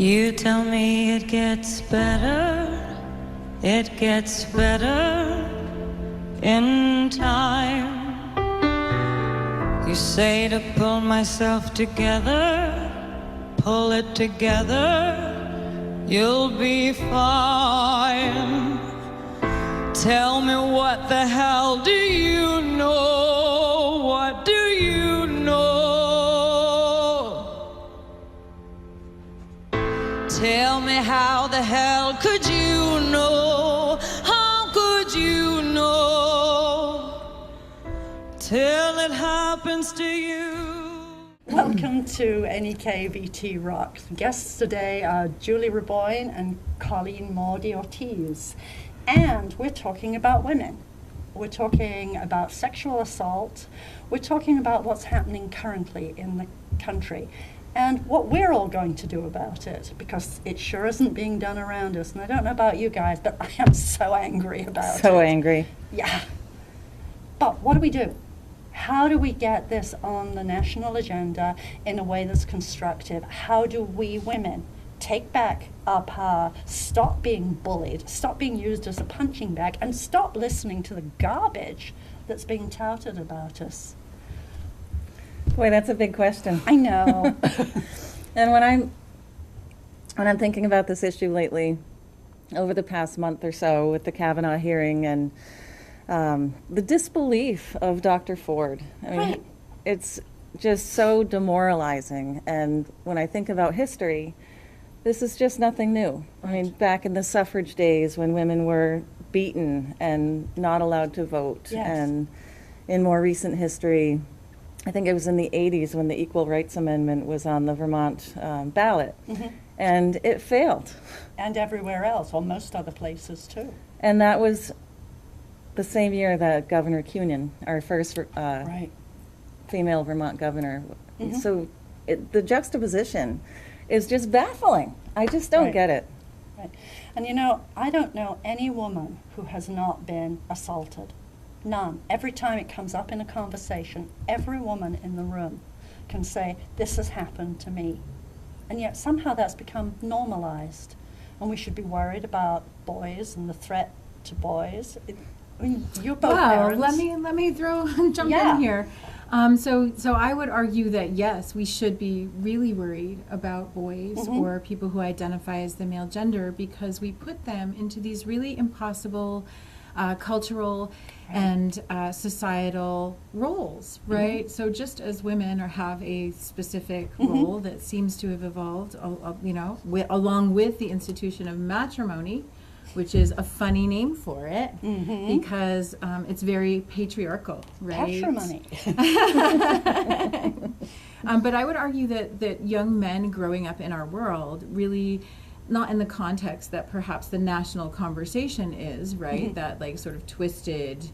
You tell me it gets better in time. You say to pull myself together, pull it together, you'll be fine. Tell me what the hell do you know? What do you know? Tell me how the hell could you know? How could you know? Till it happens to you. Welcome to NEK-TV Rocks. Guests today are Julie Raboin and Colleen Ortiz. And we're talking about women. We're talking about sexual assault. We're talking about what's happening currently in the country and what we're all going to do about it, because it sure isn't being done around us. And I don't know about you guys, but I am so angry about it. So angry. Yeah. But what do we do? How do we get this on the national agenda in a way that's constructive? How do we women take back our power, stop being bullied, stop being used as a punching bag, and stop listening to the garbage that's being touted about us? Boy, that's a big question. I know. And when I'm thinking about this issue lately, over the past month or so with the Kavanaugh hearing and the disbelief of Dr. Ford, I mean, Right. it's just so demoralizing. And when I think about history, this is just nothing new. I mean, back in the suffrage days when women were beaten and not allowed to vote, Yes. and in more recent history, I think it was in the 80s when the Equal Rights Amendment was on the Vermont ballot, and it failed. And everywhere else, or most other places too. And that was the same year that Governor Cunnin, our first Right. female Vermont governor. So the juxtaposition is just baffling. I just don't Right. get it. Right. And you know, I don't know any woman who has not been assaulted. None. Every time it comes up in a conversation, every woman in the room can say, this has happened to me. And yet somehow that's become normalized. And we should be worried about boys and the threat to boys. I mean, you're both parents. let me jump Yeah. in here. So I would argue that yes, we should be really worried about boys or people who identify as the male gender, because we put them into these really impossible cultural and societal roles, right? So just as women have a specific role that seems to have evolved, along with the institution of matrimony, which is a funny name for it, because it's very patriarchal, right? Patrimony. But I would argue that young men growing up in our world really, not in the context that perhaps the national conversation is, right? That like sort of twisted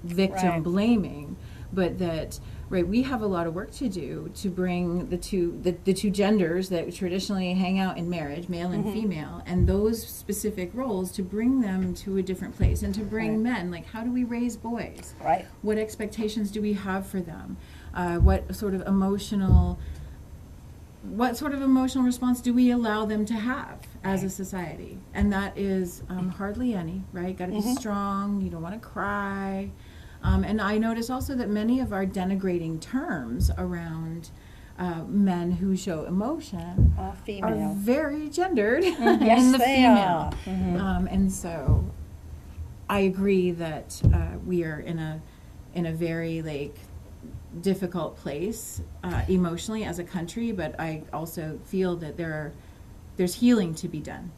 victim Right. blaming, but that, right, we have a lot of work to do to bring the two genders that traditionally hang out in marriage, male and female, and those specific roles, to bring them to a different place, and to bring men, like, how do we raise boys? Right. What expectations do we have for them? What sort of emotional response do we allow them to have as a society? And that is hardly any, right? Got to be strong. You don't want to cry. And I notice also that many of our denigrating terms around men who show emotion are Female. very gendered Yes, in the they female. are. And so I agree that we are in a very difficult place emotionally as a country, but I also feel that there's healing to be done.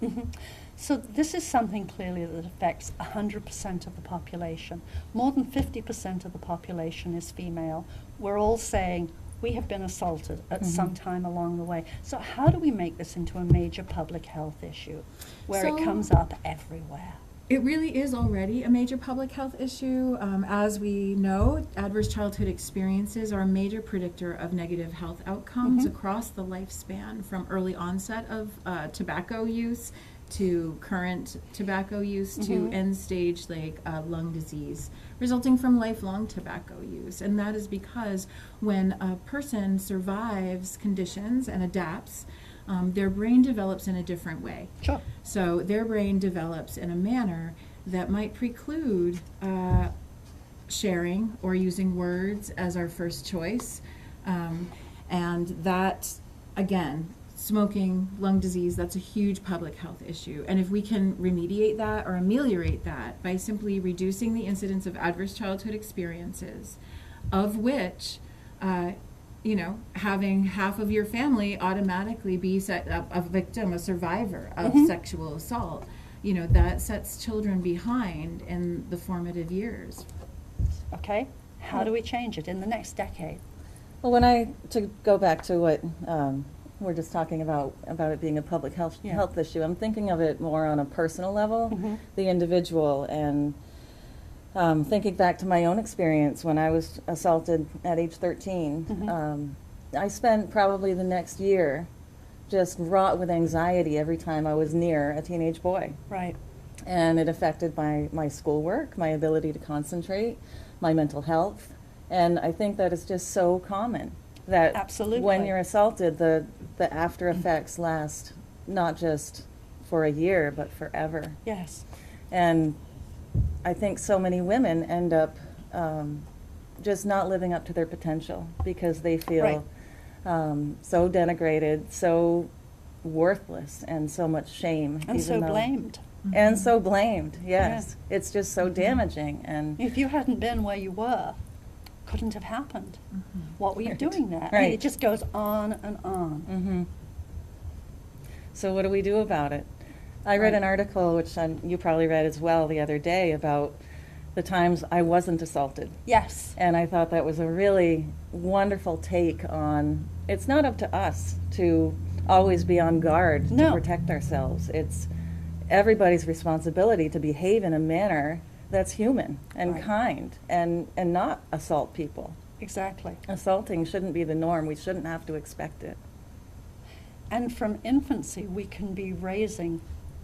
So this is something clearly that affects 100% of the population. More than 50% of the population is female. We're all saying we have been assaulted at some time along the way. So how do we make this into a major public health issue where it So- comes up everywhere? It really is already a major public health issue. As we know, adverse childhood experiences are a major predictor of negative health outcomes across the lifespan, from early onset of tobacco use to current tobacco use to end stage lung disease resulting from lifelong tobacco use. And that is because when a person survives conditions and adapts their brain develops in a different way. Sure. So their brain develops in a manner that might preclude sharing or using words as our first choice. And that, again, smoking, lung disease, that's a huge public health issue. And if we can remediate that or ameliorate that by simply reducing the incidence of adverse childhood experiences, of which, having half of your family automatically be a victim, a survivor of sexual assault, that sets children behind in the formative years. Okay, how do we change it in the next decade? Well, to go back to what we're just talking about it being a public health issue, I'm thinking of it more on a personal level, the individual, and thinking back to my own experience when I was assaulted at age 13. I spent probably the next year just wrought with anxiety every time I was near a teenage boy. Right. And it affected my schoolwork, my ability to concentrate, my mental health. And I think that is just so common that Absolutely. when you're assaulted, the after effects last not just for a year, but forever. Yes. And I think so many women end up just not living up to their potential because they feel so denigrated, so worthless, and so much shame. And so blamed. And so blamed, yes. Yeah. It's just so damaging. And if you hadn't been where you were, couldn't have happened. What were you doing there? Right. I mean, it just goes on and on. So what do we do about it? I read an article, which you probably read as well the other day, about the times I wasn't assaulted. Yes. And I thought that was a really wonderful take on, it's not up to us to always be on guard to protect ourselves. It's everybody's responsibility to behave in a manner that's human and kind and not assault people. Exactly. Assaulting shouldn't be the norm. We shouldn't have to expect it. And from infancy, we can be raising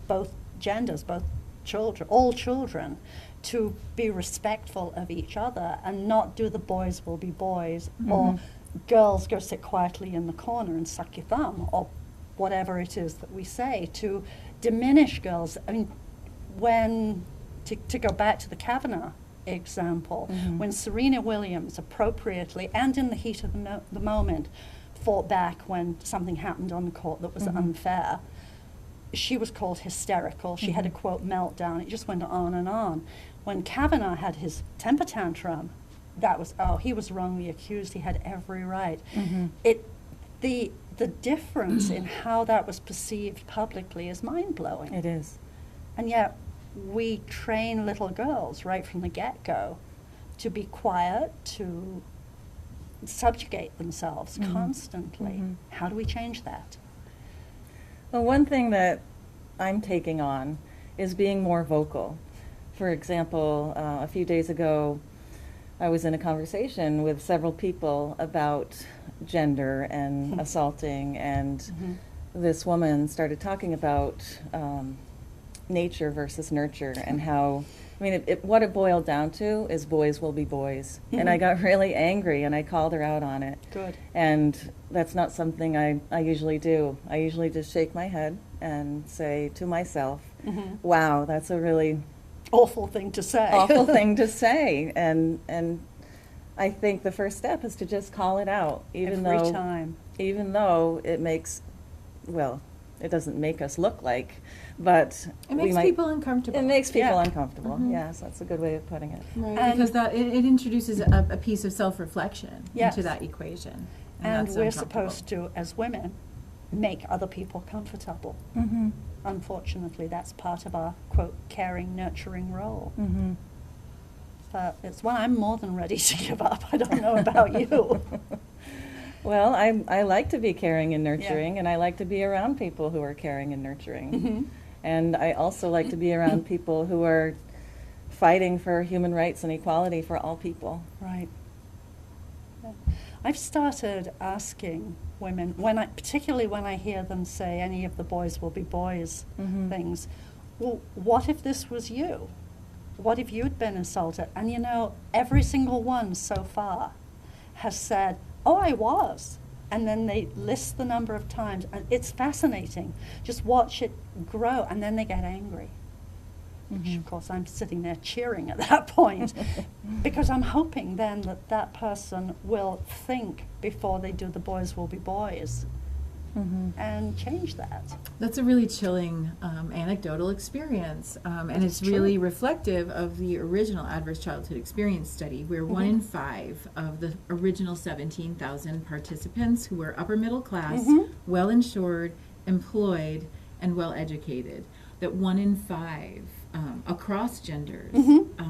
both genders, both children, all children, to be respectful of each other and not do the boys will be boys or girls go sit quietly in the corner and suck your thumb or whatever it is that we say to diminish girls. I mean, when, to go back to the Kavanaugh example, when Serena Williams appropriately and in the heat of the moment fought back when something happened on the court that was unfair, she was called hysterical. She had a, quote, meltdown. It just went on and on. When Kavanaugh had his temper tantrum, that was, he was wrongly accused. He had every right. The difference in how that was perceived publicly is mind-blowing. It is. And yet we train little girls right from the get-go to be quiet, to subjugate themselves constantly. How do we change that? Well, one thing that I'm taking on is being more vocal. For example, a few days ago, I was in a conversation with several people about gender and assaulting, and this woman started talking about nature versus nurture and how, I mean, what it boiled down to is boys will be boys. And I got really angry and I called her out on it. Good. And that's not something I usually do. I usually just shake my head and say to myself, wow, that's a really awful thing to say. Awful thing to say. And I think the first step is to just call it out, even though it makes, well, it doesn't make us look like, but it makes people uncomfortable. It makes people uncomfortable. Yes, that's a good way of putting it. Right, because it introduces a piece of self-reflection into that equation. And we're supposed to, as women, make other people comfortable. Unfortunately, that's part of our, quote, caring, nurturing role. So it's one I'm more than ready to give up. I don't know about you. Well, I like to be caring and nurturing, and I like to be around people who are caring and nurturing. And I also like to be around people who are fighting for human rights and equality for all people. Right. Yeah. I've started asking women, particularly when I hear them say any of the boys will be boys things, well, what if this was you? What if you'd been assaulted? And every single one so far has said, oh, I was. And then they list the number of times, and it's fascinating. Just watch it grow, and then they get angry. Which, of course, I'm sitting there cheering at that point, because I'm hoping then that that person will think before they do the boys will be boys, and change that. That's a really chilling anecdotal experience, and it's true. really reflective of the original Adverse Childhood Experience study, where 1 in 5 of the original 17,000 participants who were upper middle class, well-insured, employed, and well-educated, that 1 in 5 across genders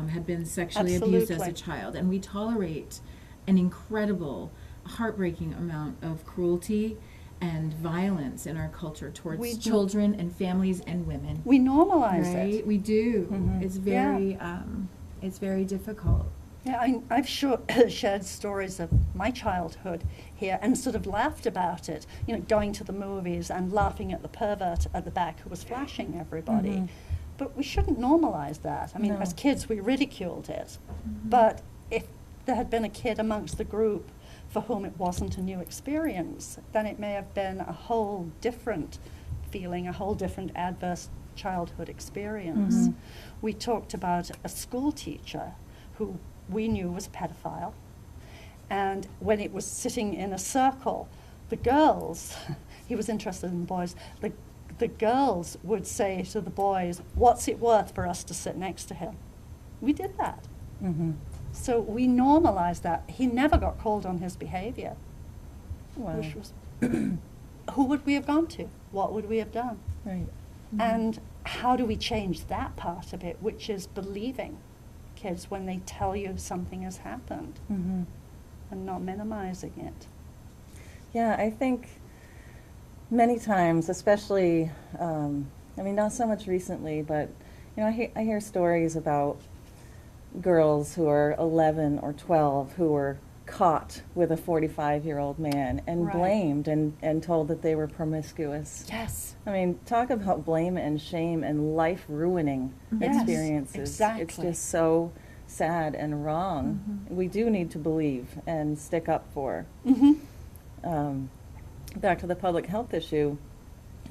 had been sexually abused as a child. And we tolerate an incredible, heartbreaking amount of cruelty and violence in our culture towards children and families and women. We normalize Right? it. We do. It's very, it's very difficult. Yeah, I've shared stories of my childhood here and sort of laughed about it, you know, going to the movies and laughing at the pervert at the back who was flashing everybody. But we shouldn't normalize that. I mean, as kids, we ridiculed it. But if there had been a kid amongst the group for whom it wasn't a new experience, then it may have been a whole different feeling, a whole different adverse childhood experience. We talked about a school teacher who we knew was a pedophile. And when it was sitting in a circle, the girls, he was interested in boys, the girls would say to the boys, "What's it worth for us to sit next to him?" We did that. So we normalized that. He never got called on his behavior. Wow. Which was, who would we have gone to? What would we have done? Right. And how do we change that part of it, which is believing kids when they tell you something has happened and not minimizing it? Yeah, I think many times, especially, I mean, not so much recently, but, you know, I hear stories about girls who are 11 or 12 who were caught with a 45-year-old man and Right. blamed and told that they were promiscuous. Yes. I mean, talk about blame and shame and life-ruining Yes, experiences. exactly. It's just so sad and wrong. We do need to believe and stick up for. Back to the public health issue,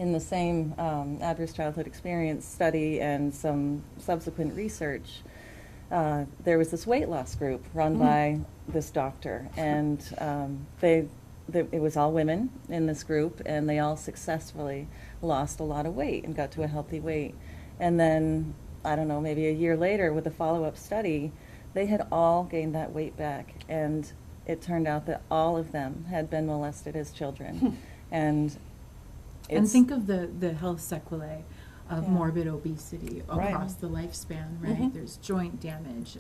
in the same adverse childhood experience study and some subsequent research, there was this weight loss group run by this doctor, and it was all women in this group, and they all successfully lost a lot of weight and got to a healthy weight. And then, I don't know, maybe a year later with a follow-up study, they had all gained that weight back, and it turned out that all of them had been molested as children. And think of the health sequelae of Yeah. morbid obesity Right. across the lifespan, right? There's joint damage,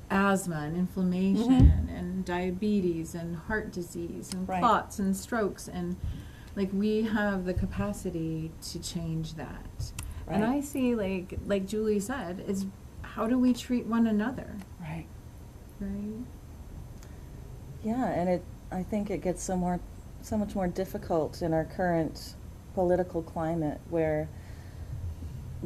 asthma and inflammation and diabetes and heart disease and Right. clots and strokes, and like we have the capacity to change that. And Right. I see, like Julie said, is how do we treat one another, Right. right? yeah, and I think it gets so much more difficult in our current political climate, where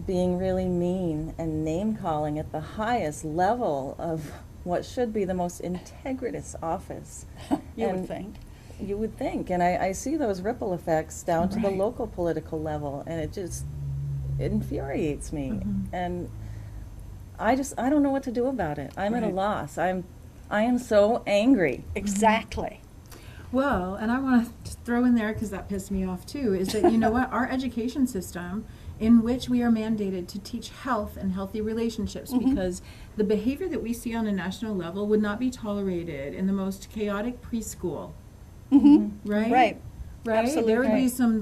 being really mean and name-calling at the highest level of what should be the most integritous office. You And would think. You would think, and I see those ripple effects down to the Right. local political level, and it infuriates me. And I don't know what to do about it. I'm at a Right. loss. I am so angry. Exactly. Well, and I want to throw in there, because that pissed me off too, is that, you know what, our education system, in which we are mandated to teach health and healthy relationships, because the behavior that we see on a national level would not be tolerated in the most chaotic preschool, right? Right. Right? Absolutely. There would be Right. some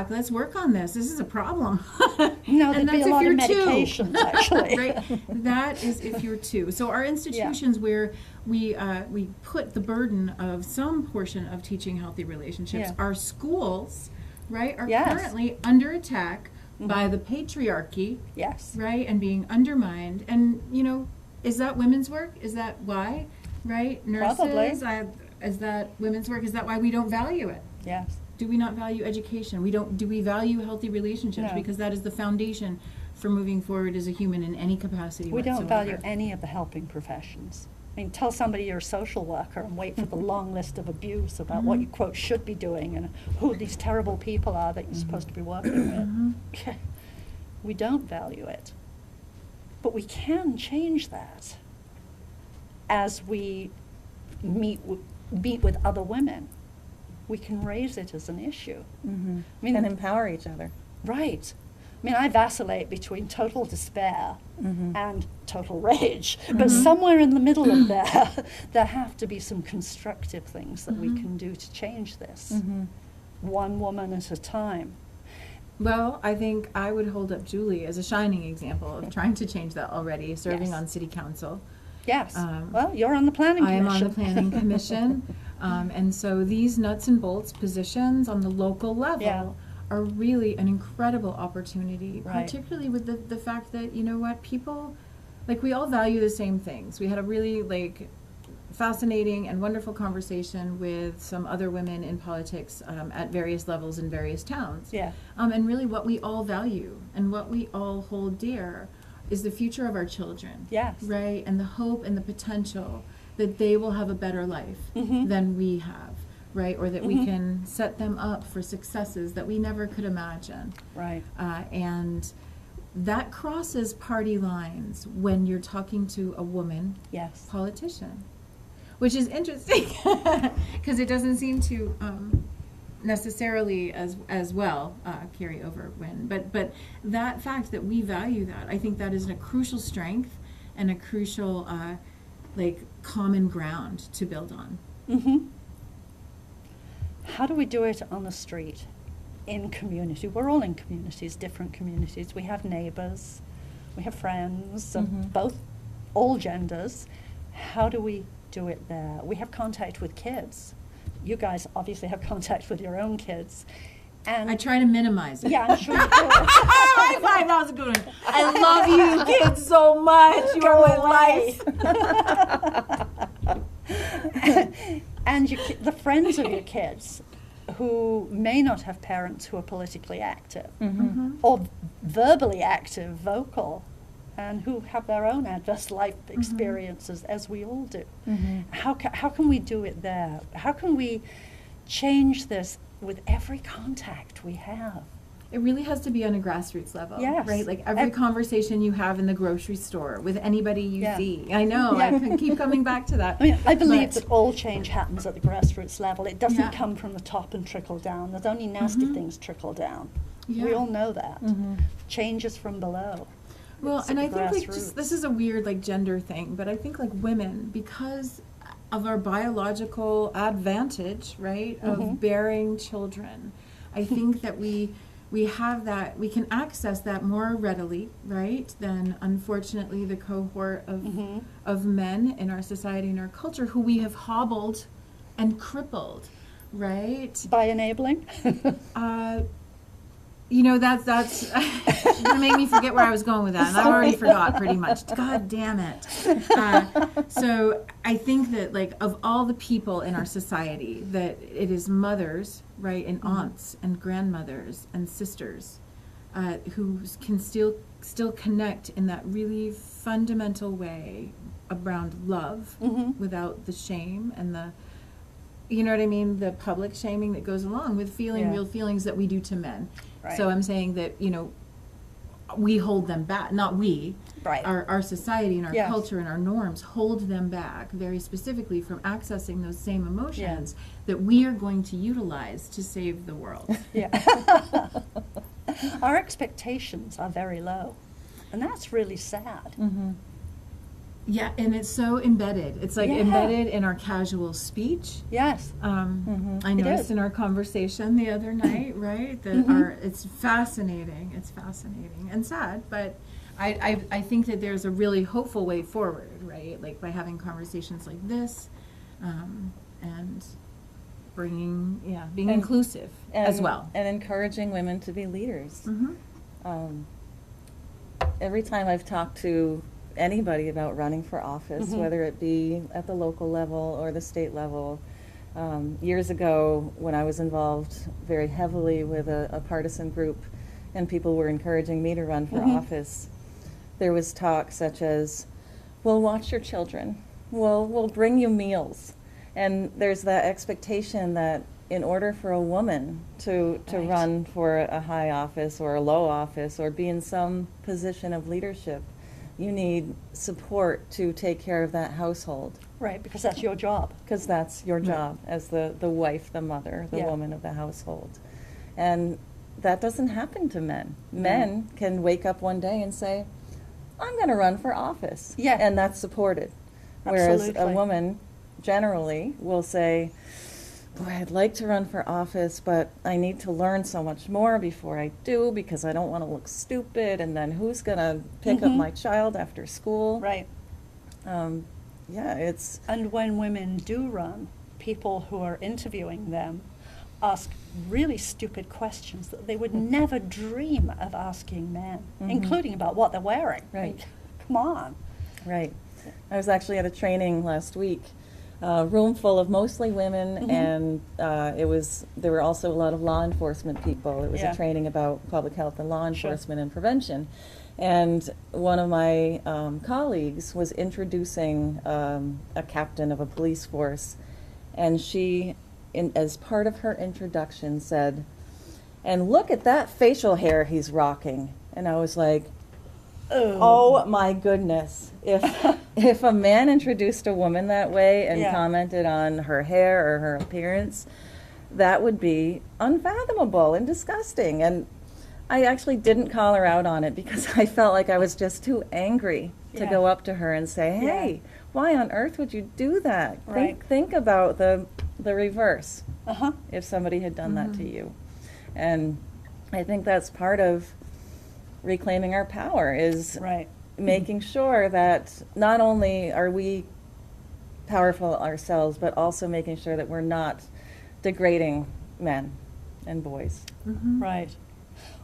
let's work on this. This is a problem. No, And there'd be that's a if lot of you're two. medications, actually. Right. That is if you're two. So our institutions where we put the burden of some portion of teaching healthy relationships, Yeah. our schools, right, are Yes. currently under attack by the patriarchy, Yes. right, and being undermined. And, you know, is that women's work? Is that why? Right? Nurses? Probably. Is that women's work? Is that why we don't value it? Yes. Do we not value education? Do we value healthy relationships? No. Because that is the foundation for moving forward as a human in any capacity We whatsoever. don't value any of the helping professions. I mean, tell somebody you're a social worker and wait for the long list of abuse about what you, quote, should be doing and who these terrible people are that you're supposed to be working with. We don't value it. But we can change that as we meet with other women. We can raise it as an issue. I mean, And empower each other. right. I mean, I vacillate between total despair and total rage, but somewhere in the middle of there have to be some constructive things that we can do to change this, one woman at a time. Well, I think I would hold up Julie as a shining example of trying to change that already, serving Yes. on city council. Yes. Um, Well, you're on the planning I am commission. on the planning commission, and so these nuts and bolts positions on the local level Yeah. are really an incredible opportunity, Right. particularly with the fact that, you know what, people, like, we all value the same things. We had a really, like, fascinating and wonderful conversation with some other women in politics at various levels in various towns. Yeah. And really what we all value and what we all hold dear is the future of our children. Yes. Right? And the hope and the potential that they will have a better life than we have, right? Or that we can set them up for successes that we never could imagine. Right. And that crosses party lines when you're talking to a woman Yes. politician, which is interesting because it doesn't seem to necessarily as well carry over when. But that fact that we value that, I think that is a crucial strength and a crucial like common ground to build on. How do we do it on the street, in community? We're all in communities, different communities. We have neighbors, we have friends of both, all genders. How do we do it there? We have contact with kids. You guys obviously have contact with your own kids. And I try to minimize it. yeah, I'm sure you do. High five, that was a good one. I love you kids so much. You are my life. And the friends of your kids who may not have parents who are politically active or verbally active, vocal, and who have their own adverse life experiences, as we all do. How can we do it there? How can we change this with every contact we have? It really has to be on a grassroots level, Yes. right? Like every conversation you have in the grocery store with anybody you Yeah. see. I know, I can keep coming back to that. I mean, I believe But- that all change happens at the grassroots level. It doesn't Yeah. come from the top and trickle down. There's only nasty things trickle down. We Yeah. all know that. Change is from below. Well, It's and at I the think like grassroots. just, this is a weird like gender thing, but I think like women, because of our biological advantage, right, of bearing children, I think that we have that, we can access that more readily, right, than unfortunately the cohort of men in our society and our culture who we have hobbled and crippled, right? By enabling? You know, that's gonna make me forget where I was going with that, and I've already forgot pretty much. God damn it. So I think that, like, of all the people in our society, that it is mothers, right, and aunts and grandmothers and sisters who can still connect in that really fundamental way around love without the shame and the, you know what I mean, the public shaming that goes along with feeling Yeah. real feelings that we do to men. Right. So I'm saying that, you know, we hold them back, not we, Right. our society and our Yes. culture and our norms hold them back very specifically from accessing those same emotions that we are going to utilize to save the world. Yeah. Our expectations are very low. And that's really sad. Yeah, and it's so embedded. It's like Yeah. embedded in our casual speech. Yes. I It noticed is. in our conversation the other night, right, that it's fascinating. It's fascinating and sad, but I think that there's a really hopeful way forward, right? Like by having conversations like this, and bringing, being And- inclusive as well. And encouraging women to be leaders. Every time I've talked to anybody about running for office, whether it be at the local level or the state level, years ago when I was involved very heavily with a partisan group and people were encouraging me to run for office, there was talk such as, well, watch your children. we'll bring you meals. And there's that expectation that in order for a woman to Right. run for a high office or a low office or be in some position of leadership, you need support to take care of that household, Right, because that's your job. because that's your job as the wife, the mother, the Yeah. woman of the household. And that doesn't happen to men. Men can wake up one day and say, I'm going to run for office. Yeah. And that's supported. Whereas a Absolutely. woman generally will say, boy, I'd like to run for office, but I need to learn so much more before I do because I don't want to look stupid. And then who's going to pick up Mhm. my child after school? Right. Yeah, it's, And when women do run, people who are interviewing them ask really stupid questions that they would never dream of asking men, including about what they're wearing. Right. Come on. right. I was actually at a training last week, a room full of mostly women, and there were also a lot of law enforcement people. It was Yeah. a training about public health and law Sure. enforcement and prevention. And one of my colleagues was introducing a captain of a police force, and she, as part of her introduction, said, "And look at that facial hair he's rocking." And I was like, oh my goodness. If a man introduced a woman that way and Yeah. commented on her hair or her appearance, that would be unfathomable and disgusting. And I actually didn't call her out on it because I felt like I was just too angry to Yeah. go up to her and say, hey, Yeah. why on earth would you do that? Right. Think about the reverse Uh-huh. if somebody had done that to you. And I think that's part of reclaiming our power is Right. making sure that not only are we powerful ourselves, but also making sure that we're not degrading men and boys. Right.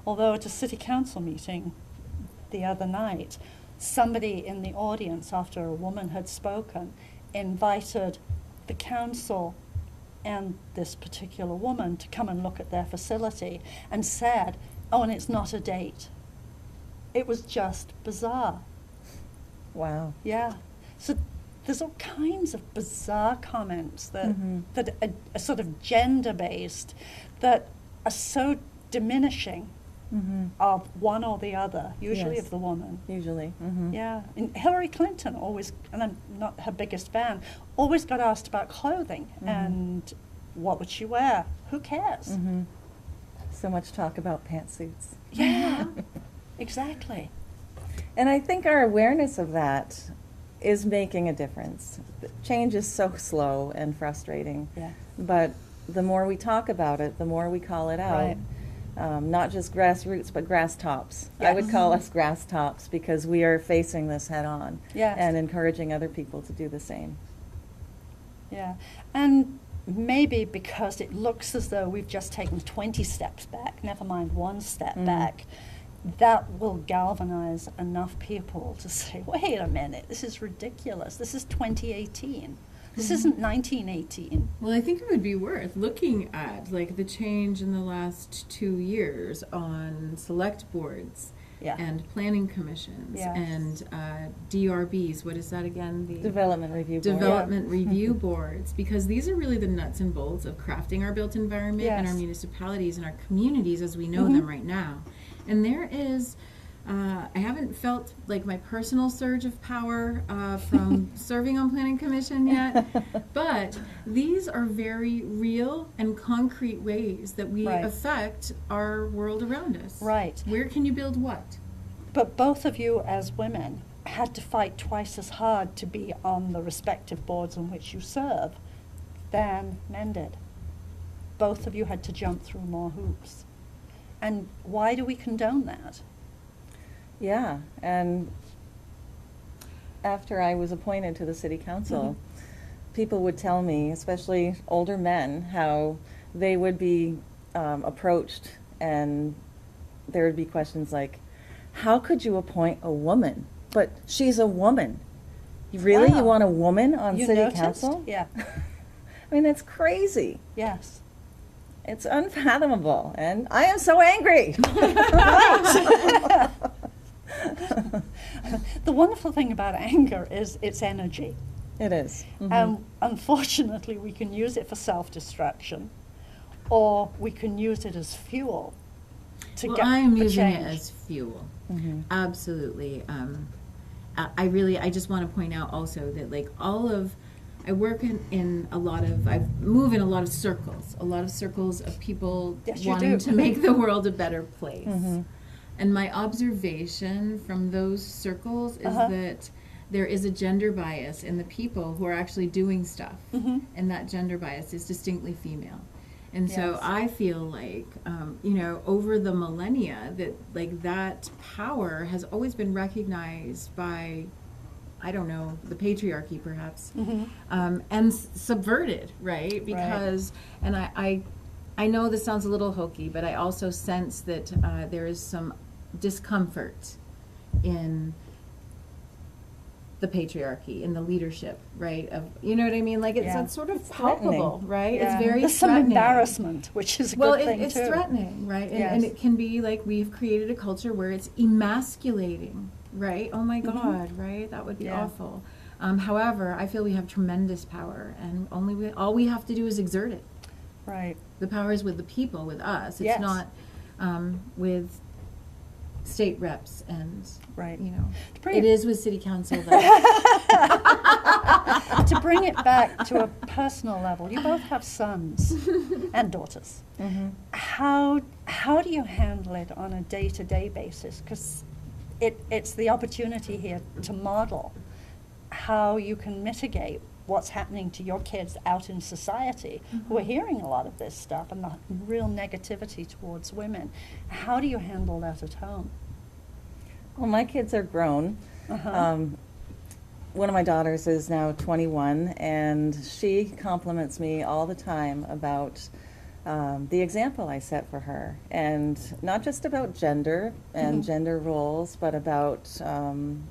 Although at a city council meeting the other night, somebody in the audience, after a woman had spoken, invited the council and this particular woman to come and look at their facility and said, oh, and it's not a date. It was just bizarre. Wow. Yeah. So there's all kinds of bizarre comments that that are sort of gender-based, that are so diminishing of one or the other, usually Yes. of the woman. Usually. Mm-hmm. Yeah. And Hillary Clinton always, and I'm not her biggest fan, always got asked about clothing and what would she wear? Who cares? Mm-hmm. So much talk about pantsuits. Yeah. Exactly. And I think our awareness of that is making a difference. Change is so slow and frustrating. Yeah. But the more we talk about it, the more we call it out. Right. Not just grassroots, but grass tops. I would Yes. call us grass tops because we are facing this head on Yes. and encouraging other people to do the same. Yeah, and maybe because it looks as though we've just taken 20 steps back, never mind one step back, that will galvanize enough people to say, wait a minute, this is ridiculous. This is 2018. This isn't 1918. Well, I think it would be worth looking at like the change in the last 2 years on select boards Yeah. and planning commissions Yeah. and DRBs. What is that again? The Development Review Board. Development Review Boards, because these are really the nuts and bolts of crafting our built environment and our Yes. municipalities and our communities as we know them right now. And there is, I haven't felt like my personal surge of power from serving on Planning Commission yet, but these are very real and concrete ways that we Right. affect our world around us. Right. Where can you build what? But both of you as women had to fight twice as hard to be on the respective boards on which you serve than men did. Both of you had to jump through more hoops. And why do we condone that? Yeah, and after I was appointed to the city council, people would tell me, especially older men, how they would be approached and there would be questions like, how could you appoint a woman? But she's a woman. Really? Wow. You want a woman on You city noticed? council? Yeah. I mean, that's crazy. Yes. It's unfathomable, and I am so angry. The wonderful thing about anger is its energy. It is. And unfortunately, we can use it for self-destruction, or we can use it as fuel to Well, get I'm for using change. it as fuel. Absolutely. I just want to point out also that like I work in a lot of, I move in a lot of circles of people Yes, you wanting do. to make the world a better place. And my observation from those circles is that there is a gender bias in the people who are actually doing stuff. And that gender bias is distinctly female. And so Yes. I feel like, over the millennia, that like that power has always been recognized by, I don't know, the patriarchy perhaps, and subverted, right? Because, and I know this sounds a little hokey, but I also sense that there is some discomfort in the patriarchy, in the leadership, right? Of, you know what I mean? Like it's sort of palpable, right? Yeah. It's very There's some threatening. embarrassment, which is a good thing it's too. threatening, right? And, Yes. and it can be like we've created a culture where it's emasculating, right? Oh my God, right? That would be Yeah. awful. However, I feel we have tremendous power, and all we have to do is exert it. Right. The power is with the people, with us. It's Yes. not with state reps and, Right. it is with city council that To bring it back to a personal level, you both have sons and daughters. How do you handle it on a day-to-day basis? Because it's the opportunity here to model how you can mitigate what's happening to your kids out in society who are hearing a lot of this stuff and the real negativity towards women. How do you handle that at home? Well, my kids are grown. One of my daughters is now 21, and she compliments me all the time about the example I set for her, and not just about gender and gender roles, but about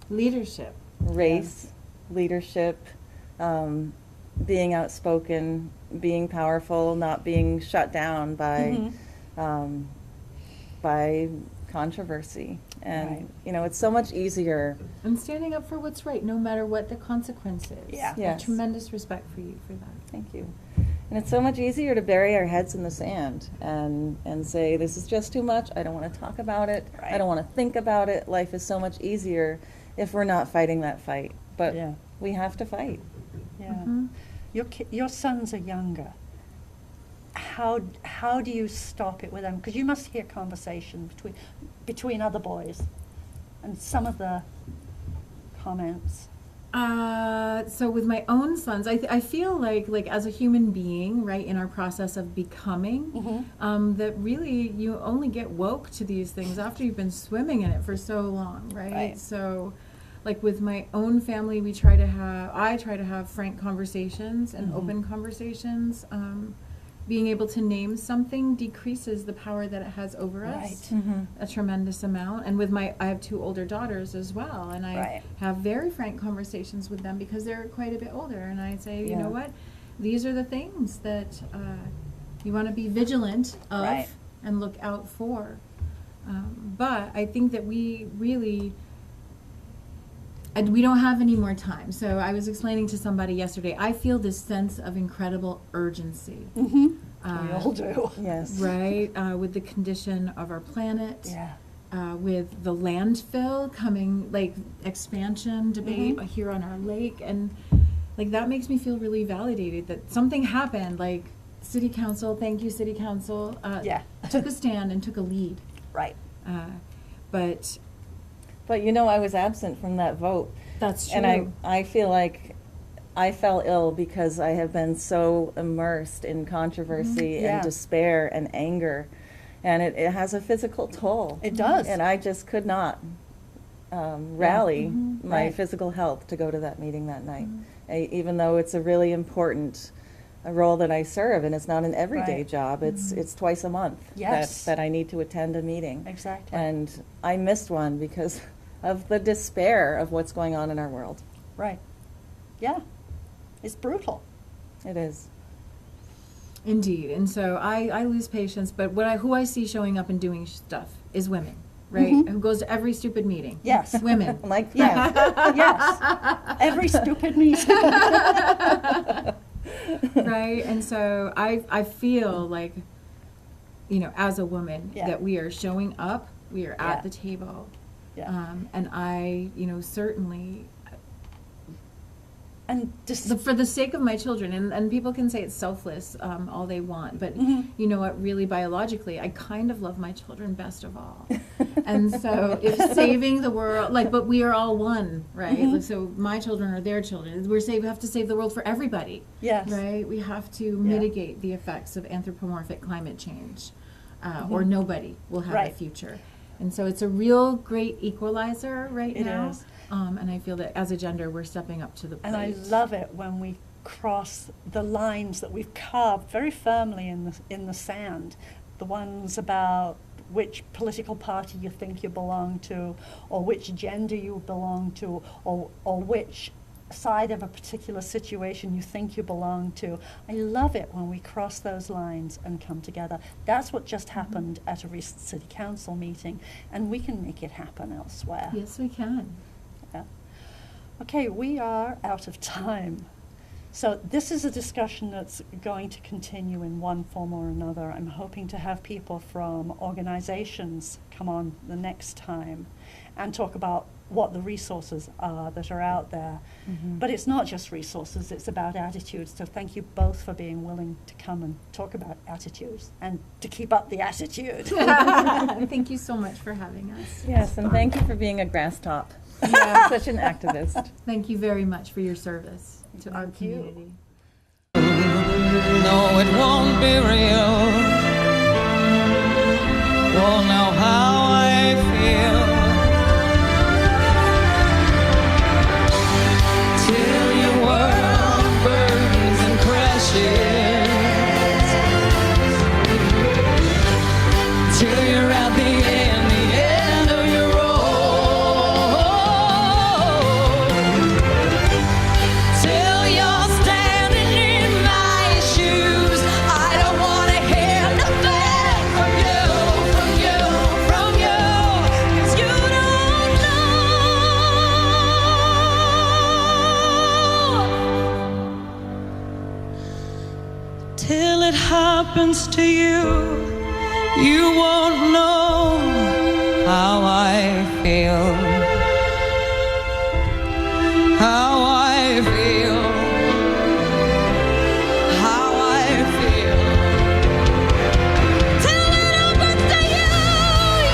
leadership. race, leadership, being outspoken, being powerful, not being shut down by controversy. And it's so much easier. And standing up for what's right, no matter what the consequences. Yeah. I have Yes. tremendous respect for you for that. Thank you. And it's so much easier to bury our heads in the sand and say, this is just too much, I don't want to talk about it, I don't want to think about it. Life is so much easier if we're not fighting that fight. But we have to fight. Yeah. Your sons are younger. How do you stop it with them? Because you must hear conversation between other boys and some of the comments. So with my own sons, I feel like as a human being, right, in our process of becoming, that really you only get woke to these things after you've been swimming in it for so long, right? So like with my own family, I try to have frank conversations and open conversations. Being able to name something decreases the power that it has over us a tremendous amount. And with I have two older daughters as well, and I have very frank conversations with them because they're quite a bit older. And I say, you know what, these are the things that you want to be vigilant of and look out for. But I think that we really. And we don't have any more time. So I was explaining to somebody yesterday, I feel this sense of incredible urgency. We all do. Yes. Right? With the condition of our planet. Yeah. With the landfill coming, expansion debate here on our lake. And that makes me feel really validated that something happened. City Council, thank you City Council, took a stand and took a lead. Right. But I was absent from that vote. That's true. And I feel like I fell ill because I have been so immersed in controversy and despair and anger. And it has a physical toll. It does. And I just could not rally my physical health to go to that meeting that night. Even though it's a really important role that I serve, and it's not an everyday job. It's twice a month that I need to attend a meeting. Exactly. And I missed one because of the despair of what's going on in our world. Right. Yeah. It's brutal. It is. Indeed. And so I lose patience, but who I see showing up and doing stuff is women. right? Who goes to every stupid meeting. Yes. Women. Like Yeah. that. Yes. Every stupid meeting. Right? And so I feel like, you know, as a woman, Yeah. that we are showing up, we are at Yeah. the table. Yeah. And I, you know, certainly, And just for the sake of my children, and people can say it's selfless all they want, but you know what, really biologically, I kind of love my children best of all. And so if saving the world, like, but we are all one, right? So my children are their children. We have to save the world for everybody. Yes. Right? We have to mitigate the effects of anthropomorphic climate change, or nobody will have a Right. future. And so it's a real great equalizer right It now. is. And I feel that as a gender, we're stepping up to the plate. And I love it when we cross the lines that we've carved very firmly in the sand, the ones about which political party you think you belong to, or which gender you belong to, or which side of a particular situation you think you belong to. I love it when we cross those lines and come together. That's what just happened at a recent city council meeting, and we can make it happen elsewhere. Yes, we can. Yeah. Okay, we are out of time. So this is a discussion that's going to continue in one form or another. I'm hoping to have people from organizations come on the next time and talk about what the resources are that are out there. But it's not just resources, it's about attitudes. So thank you both for being willing to come and talk about attitudes and to keep up the attitude. Thank you so much for having us. Yes, and thank you for being a grass top. Yeah. Such an activist. Thank you very much for your service to our Thank you. community. No, it won't be real. Won't know how I feel till your world burns and crashes, till you're at the end of your road, till you're standing in my shoes. I don't wanna hear nothing from you, from you, from you, 'cause you don't know. Till it happens to you, you won't know how I feel. How I feel. How I feel. Till it happens to you,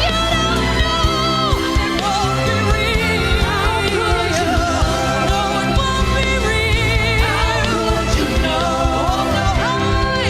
you don't know. It won't be real. How could you know? No, it won't be real. How could you know? How I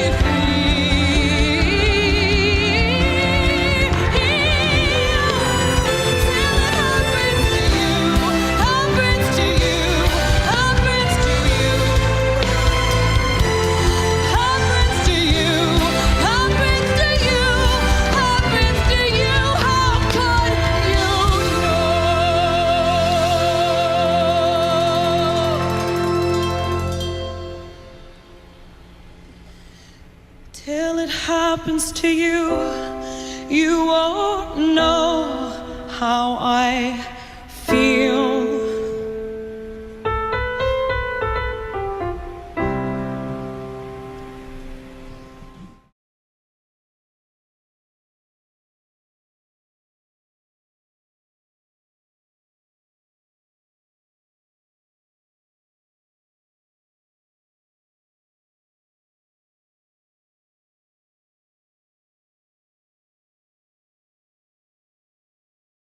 Till it happens to you, you won't know how I feel.